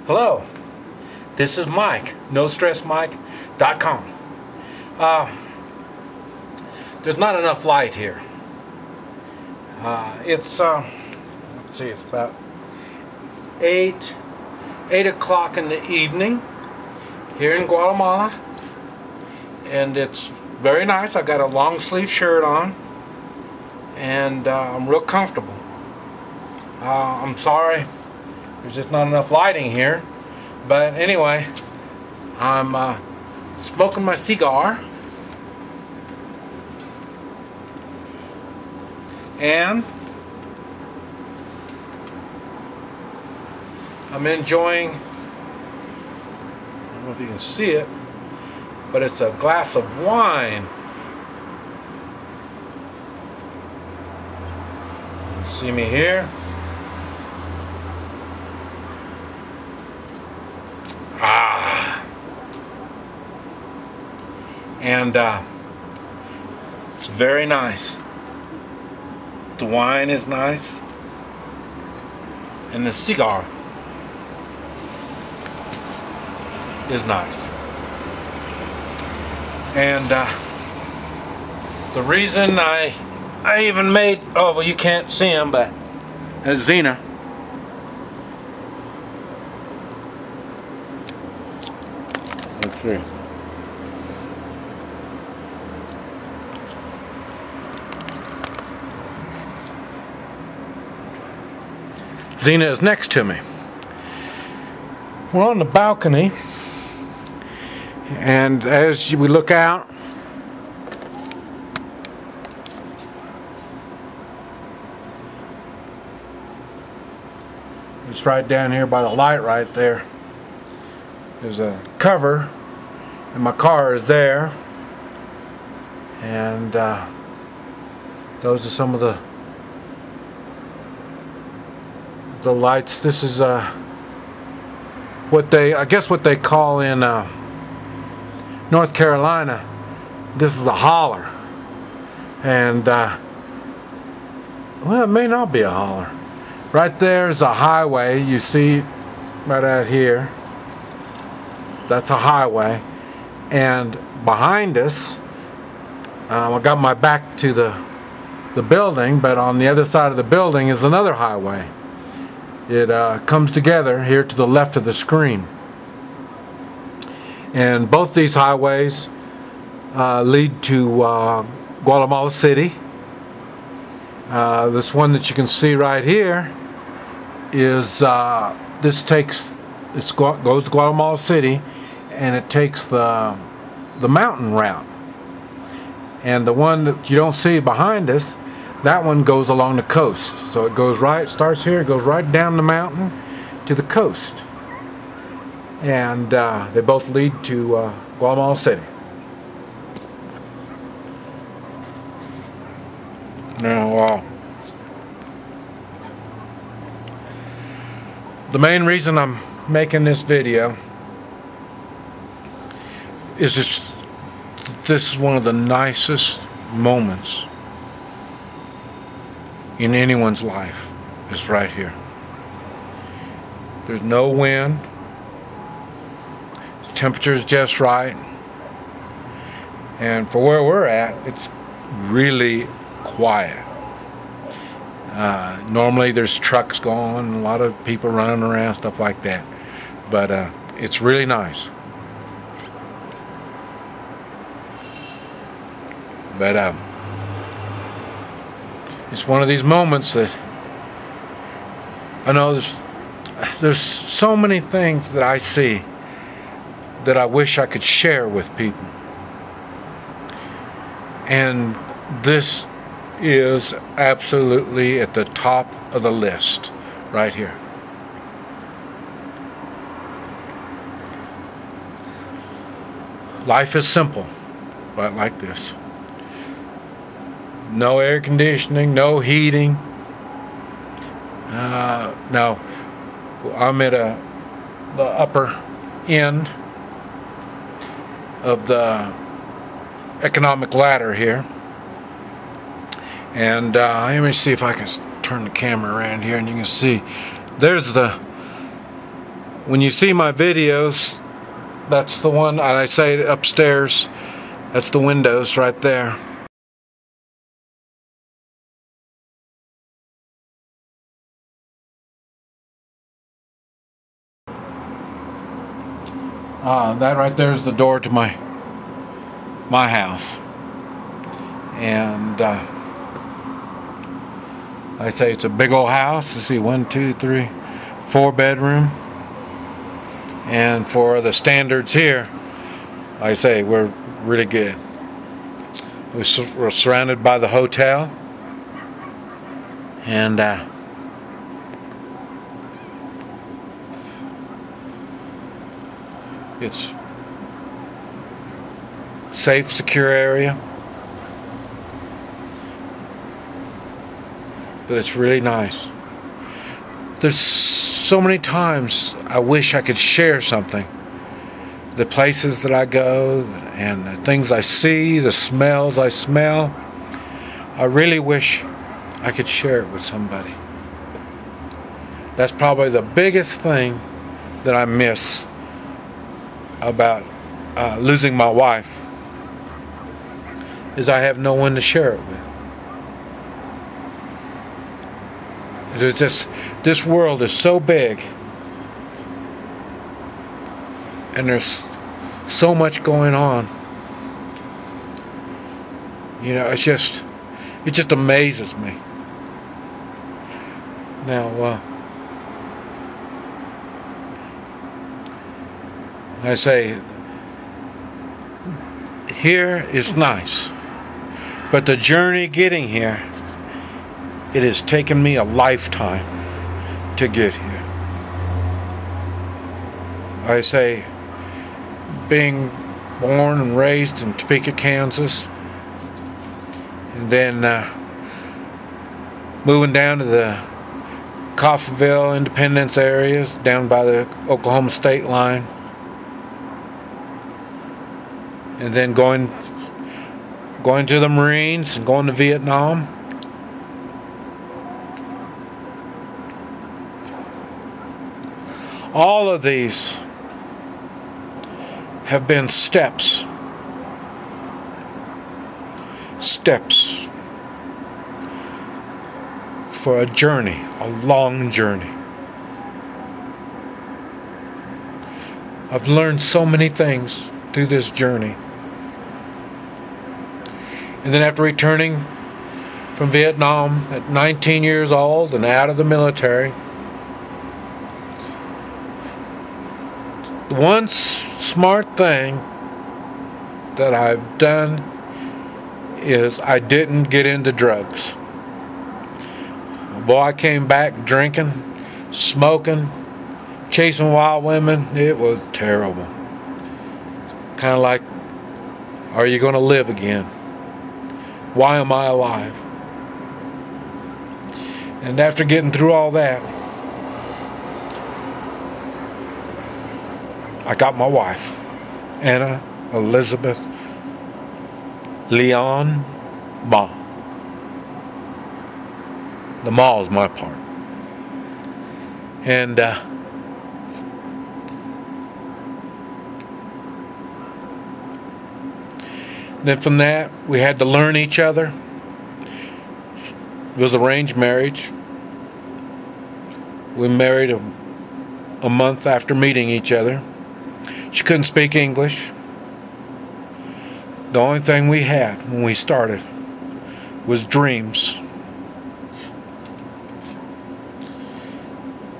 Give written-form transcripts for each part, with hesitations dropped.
Hello, this is Mike, NoStressMike.com. There's not enough light here. Let's see, it's about 8 o'clock in the evening here in Guatemala, and it's very nice. I got a long sleeve shirt on, and I'm real comfortable. I'm sorry there's just not enough lighting here, but anyway, I'm smoking my cigar, and I'm enjoying, I don't know if you can see it, but it's a glass of wine. See me here? And it's very nice. The wine is nice, and the cigar is nice. And the reason I even made, oh well, you can't see him, but Xena. Let's see. Xena is next to me. We're on the balcony, and as we look out, it's right down here by the light right there. There's a cover, and my car is there, and those are some of the lights. This is what they call in North Carolina, this is a holler. And well, it may not be a holler. Right there is a highway. You see right out here, that's a highway, and behind us, I got my back to the building, but on the other side of the building is another highway. It comes together here to the left of the screen, and both these highways lead to Guatemala City. This one that you can see right here is goes to Guatemala City, and it takes the mountain route. And the one that you don't see behind us, that one goes along the coast. So it goes right, starts here, it goes right down the mountain to the coast. And they both lead to Guatemala City. Now, the main reason I'm making this video is this is one of the nicest moments in anyone's life. Is right here. There's no wind. The temperature's just right. And for where we're at, it's really quiet. Normally there's trucks going, a lot of people running around, stuff like that. But it's really nice. But it's one of these moments that I know there's so many things that I see that I wish I could share with people. And this is absolutely at the top of the list right here. Life is simple, right like this. No air conditioning, no heating. Now, I'm at the upper end of the economic ladder here. And let me see if I can turn the camera around here, and you can see there's the when you see my videos, that's the one, and I say it upstairs, that's the windows right there. That right there is the door to my house. And I say it's a big old house. Let's see, 1, 2, 3, 4 bedroom. And for the standards here, I say we're really good. We're surrounded by the hotel. And it's safe, secure area. But it's really nice. There's so many times I wish I could share something. The places that I go and the things I see, the smells I smell. I really wish I could share it with somebody. That's probably the biggest thing that I miss about losing my wife, is I have no one to share it with. It's just, this world is so big, and there's so much going on. You know, it just amazes me. Now, I say, here is nice, but the journey getting here, it has taken me a lifetime to get here. I say, being born and raised in Topeka, Kansas, and then moving down to the Coffeyville, Independence areas, down by the Oklahoma state line, and then going to the Marines and going to Vietnam. All of these have been steps for a journey, a long journey. I've learned so many things through this journey. And then after returning from Vietnam at 19 years old and out of the military, one smart thing that I've done is I didn't get into drugs. Boy, I came back drinking, smoking, chasing wild women. It was terrible. Kind of like, are you going to live again? Why am I alive? And after getting through all that, I got my wife, Anna Elizabeth Leon Ma. The Ma is my part. And then from that, we had to learn each other. It was arranged marriage. We married a month after meeting each other. She couldn't speak English. The only thing we had when we started was dreams.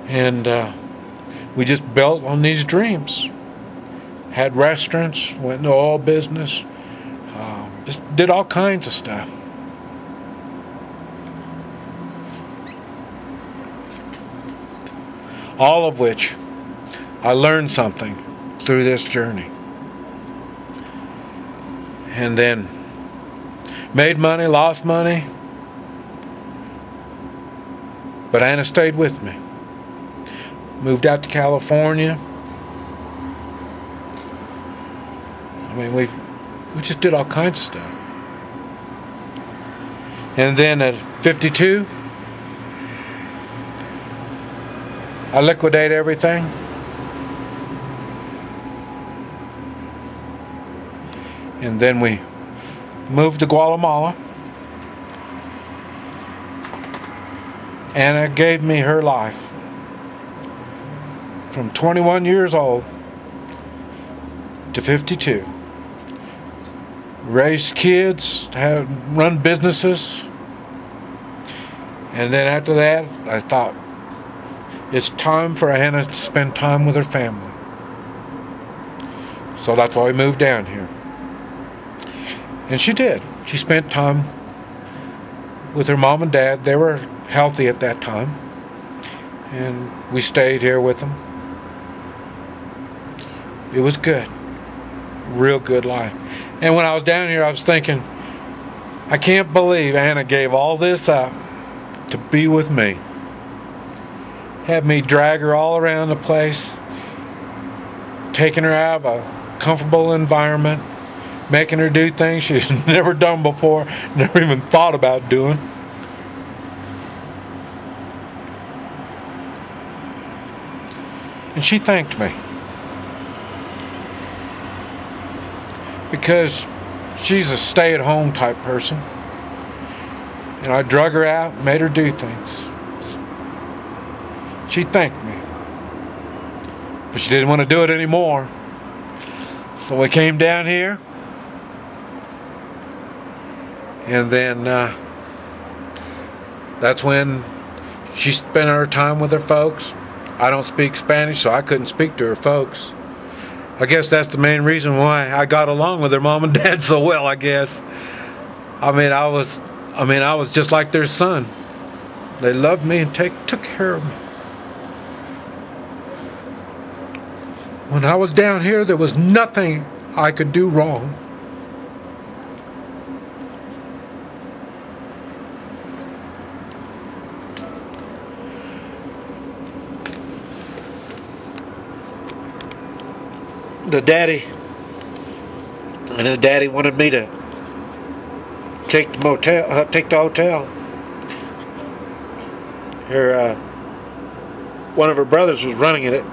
And we just built on these dreams. Had restaurants, went into oil business, just did all kinds of stuff. All of which I learned something through this journey. And then made money, lost money, but Anna stayed with me. Moved out to California. I mean, we just did all kinds of stuff. And then at 52, I liquidated everything. And then we moved to Guatemala. Anna gave me her life. From 21 years old to 52. Raised kids, run businesses. And then after that, I thought, it's time for Anna to spend time with her family. So that's why we moved down here. And she did. She spent time with her mom and dad. They were healthy at that time. And we stayed here with them. It was good. Real good life. And when I was down here, I was thinking, I can't believe Anna gave all this up to be with me. Had me drag her all around the place, taking her out of a comfortable environment, making her do things she's never done before, never even thought about doing. And she thanked me. Because she's a stay-at-home type person. And I drug her out, made her do things. She thanked me. But she didn't want to do it anymore. So we came down here. And then that's when she spent her time with her folks. I don't speak Spanish, so I couldn't speak to her folks. I guess that's the main reason why I got along with her mom and dad so well, I guess. I was just like their son. They loved me and took care of me. When I was down here, there was nothing I could do wrong. The daddy and his daddy wanted me to take the hotel. One of her brothers was running it,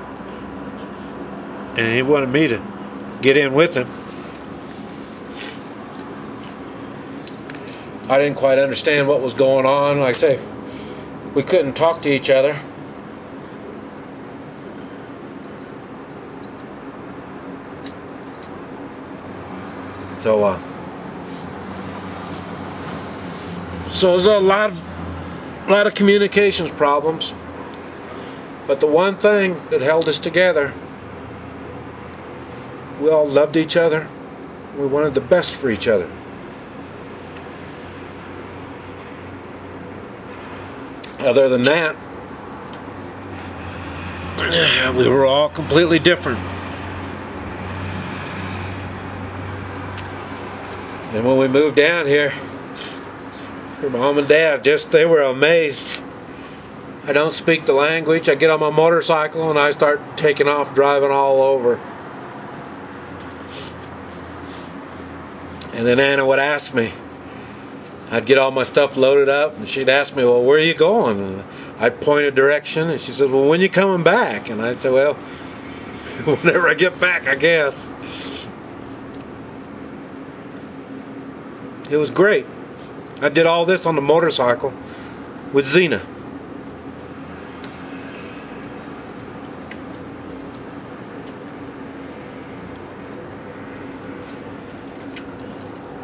and he wanted me to get in with him. I didn't quite understand what was going on. Like I say, we couldn't talk to each other. So there's a lot of communications problems, but the one thing that held us together, we all loved each other. We wanted the best for each other. Other than that, we were all completely different. And when we moved down here, her mom and dad, they were amazed. I don't speak the language. I get on my motorcycle and I start taking off driving all over. And then Anna would ask me. I'd get all my stuff loaded up and she'd ask me, well, where are you going? And I'd point a direction and she said, well, when are you coming back? And I'd say, well, whenever I get back, I guess. It was great. I did all this on the motorcycle with Zena.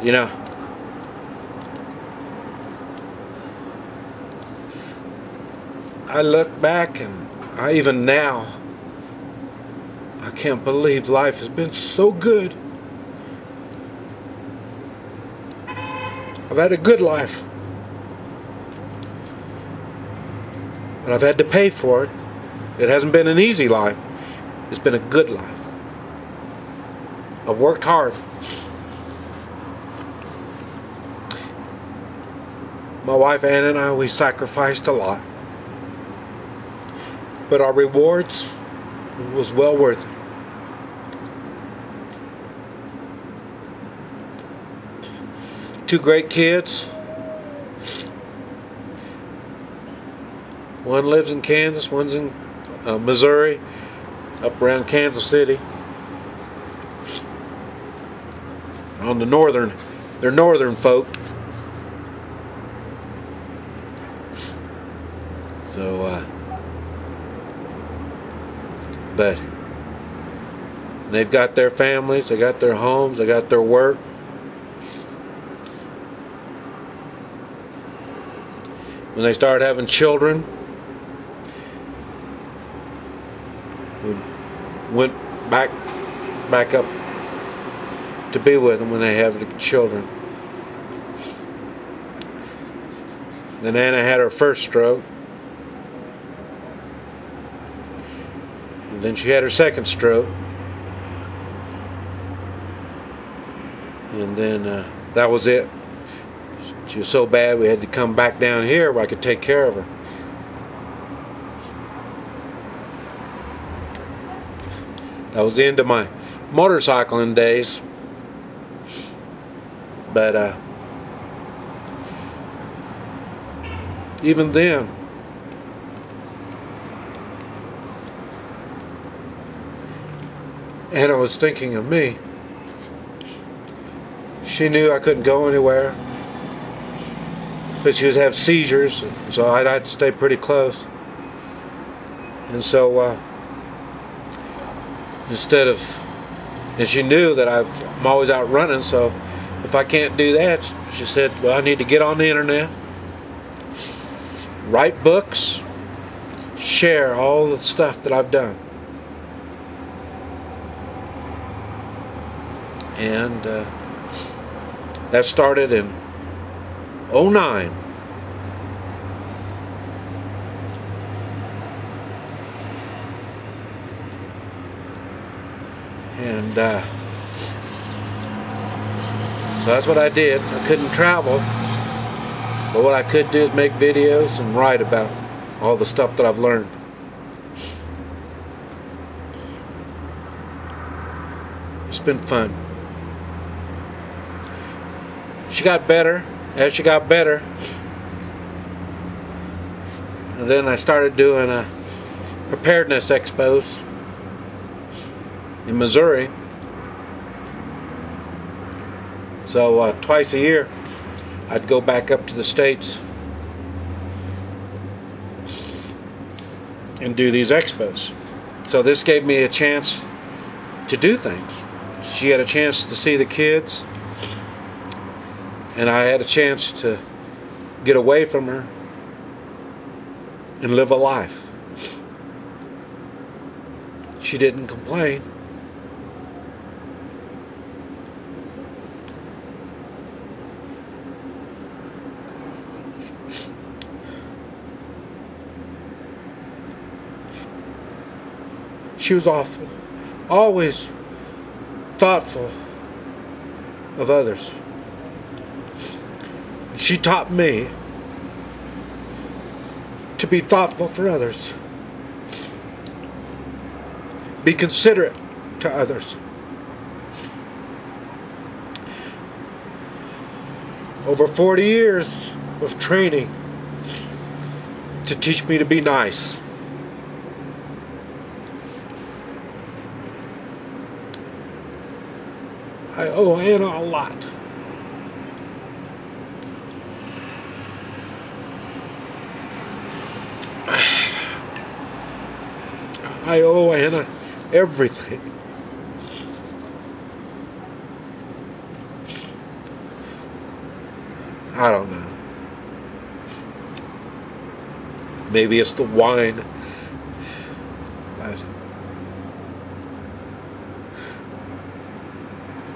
You know, I look back and even now, I can't believe life has been so good. I've had a good life, but I've had to pay for it. It hasn't been an easy life. It's been a good life. I've worked hard. My wife Anna and I, we sacrificed a lot, but our rewards was well worth it. Two great kids. One lives in Kansas, one's in Missouri, up around Kansas City. on the northern, they're northern folk. So, but they've got their families, they got their homes, they got their work. When they started having children, we went back up to be with them when they have the children. Then Anna had her first stroke. And then she had her second stroke. And then that was it. She was so bad we had to come back down here where I could take care of her. That was the end of my motorcycling days. But even then, Anna was thinking of me. She knew I couldn't go anywhere, but she would have seizures, so I'd have to stay pretty close. And so and she knew that I'm always out running, so if I can't do that, she said, well, I need to get on the internet, write books, share all the stuff that I've done. And that started in '09. And so that's what I did. I couldn't travel, but what I could do is make videos and write about all the stuff that I've learned. It's been fun. She got better. As she got better, and then I started doing preparedness expos in Missouri. So twice a year I'd go back up to the States and do these expos. So this gave me a chance to do things. She had a chance to see the kids, and I had a chance to get away from her and live a life. She didn't complain. She was awful, always thoughtful of others. She taught me to be thoughtful for others, be considerate to others. Over 40 years of training to teach me to be nice. I owe Anna a lot. I owe Anna everything. I don't know. Maybe it's the wine.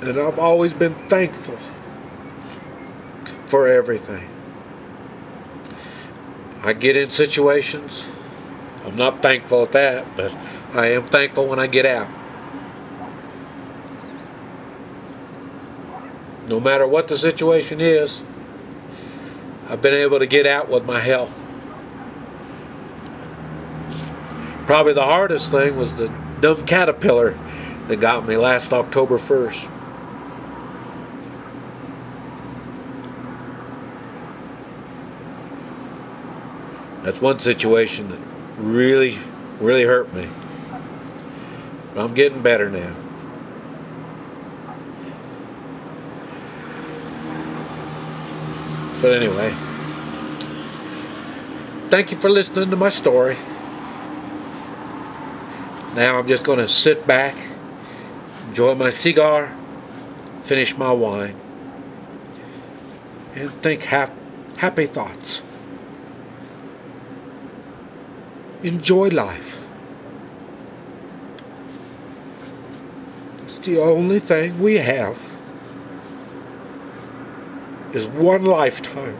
And I've always been thankful for everything. I get in situations, I'm not thankful at that, but I am thankful when I get out. No matter what the situation is, I've been able to get out with my health. Probably the hardest thing was the dumb caterpillar that got me last October 1st. That's one situation that really hurt me. But I'm getting better now. But anyway, thank you for listening to my story. Now I'm just going to sit back, enjoy my cigar, finish my wine, and think happy thoughts. Enjoy life. It's the only thing we have is one lifetime.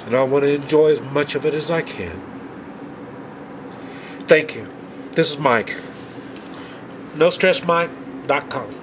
And I want to enjoy as much of it as I can. Thank you. This is Mike. NoStressMike.com.